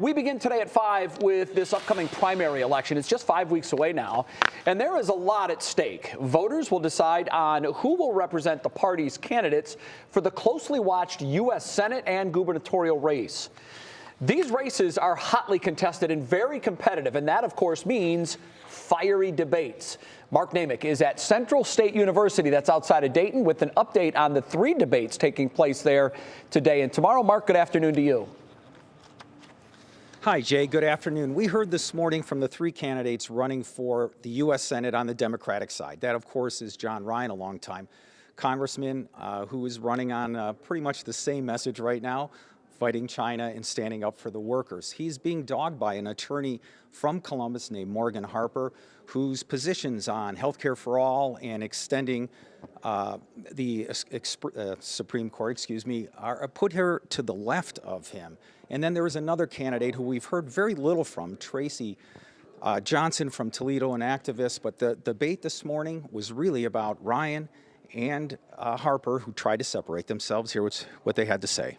We begin today at 5 with this upcoming primary election. It's just 5 weeks away now, and there is a lot at stake. Voters will decide on who will represent the party's candidates for the closely watched U.S. Senate and gubernatorial race. These races are hotly contested and very competitive, and that, of course, means fiery debates. Mark Namick is at Central State University, that's outside of Dayton, with an update on the 3 debates taking place there today and tomorrow. Mark, good afternoon to you. Hi, Jay. Good afternoon. We heard this morning from the 3 candidates running for the U.S. Senate on the Democratic side. That, of course, is John Ryan, a longtime congressman who is running on pretty much the same message right now, fighting China and standing up for the workers. He's being dogged by an attorney from Columbus named Morgan Harper, whose positions on health care for all and extending the Supreme Court, are put her to the left of him. And then there is another candidate who we've heard very little from, Traci Johnson from Toledo, an activist. But the debate this morning was really about Ryan and Harper, who tried to separate themselves. Here's what they had to say.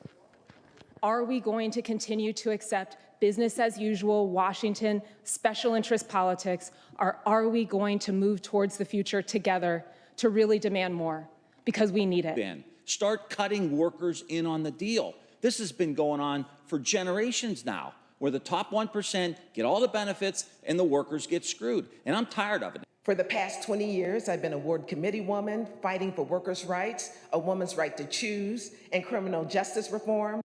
Are we going to continue to accept business as usual, Washington, special interest politics, or are we going to move towards the future together to really demand more? Because we need it. Start cutting workers in on the deal. This has been going on for generations now, where the top 1% get all the benefits and the workers get screwed. And I'm tired of it. For the past 20 years, I've been a ward committee woman fighting for workers' rights, a woman's right to choose, and criminal justice reform.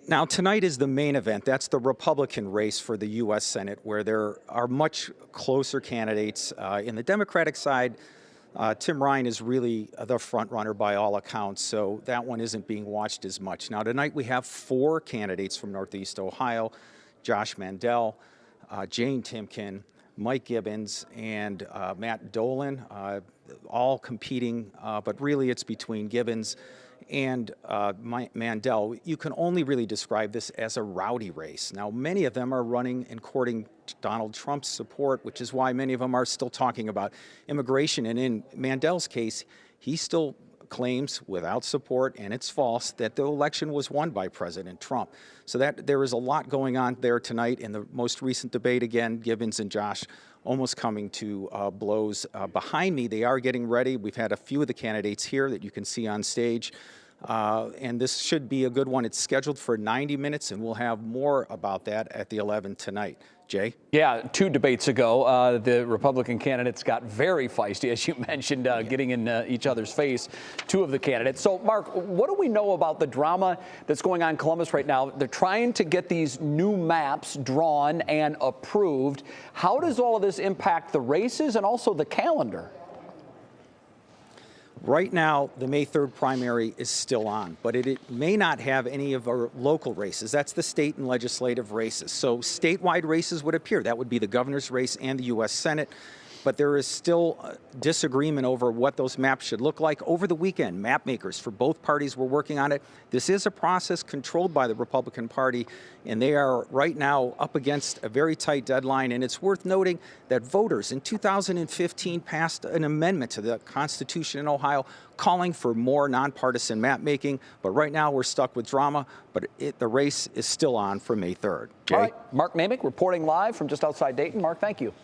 Now, tonight is the main event. That's the Republican race for the U.S. Senate, where there are much closer candidates. In the Democratic side, Tim Ryan is really the front runner by all accounts, so that one isn't being watched as much. Now, tonight we have 4 candidates from Northeast Ohio: Josh Mandel, Jane Timken, Mike Gibbons, and Matt Dolan, all competing, but really it's between Gibbons and Mandel. You can only really describe this as a rowdy race. Now, many of them are running and courting Donald Trump's support, which is why many of them are still talking about immigration. And in Mandel's case, he still claims, without support, and it's false, that the election was won by President Trump. So that there is a lot going on there tonight. In the most recent debate, again, Gibbons and Josh almost coming to blows. Behind me, they are getting ready. We've had a few of the candidates here that you can see on stage. And this should be a good one. It's scheduled for 90 minutes, and we'll have more about that at the 11 tonight. Jay? Yeah, 2 debates ago, the Republican candidates got very feisty, as you mentioned, getting in each other's face, 2 of the candidates. So, Mark, what do we know about the drama that's going on in Columbus right now? They're trying to get these new maps drawn and approved. How does all of this impact the races and also the calendar? Right now, the May 3rd primary is still on, but it may not have any of our local races. That's the state and legislative races. So statewide races would appear. That would be the governor's race and the U.S. Senate. But there is still disagreement over what those maps should look like. Over the weekend, map makers for both parties were working on it. This is a process controlled by the Republican Party, and they are right now up against a very tight deadline. And it's worth noting that voters in 2015 passed an amendment to the Constitution in Ohio calling for more nonpartisan map making. But right now we're stuck with drama, but the race is still on for May 3rd. Jay? All right, Mark Namick reporting live from just outside Dayton. Mark, thank you.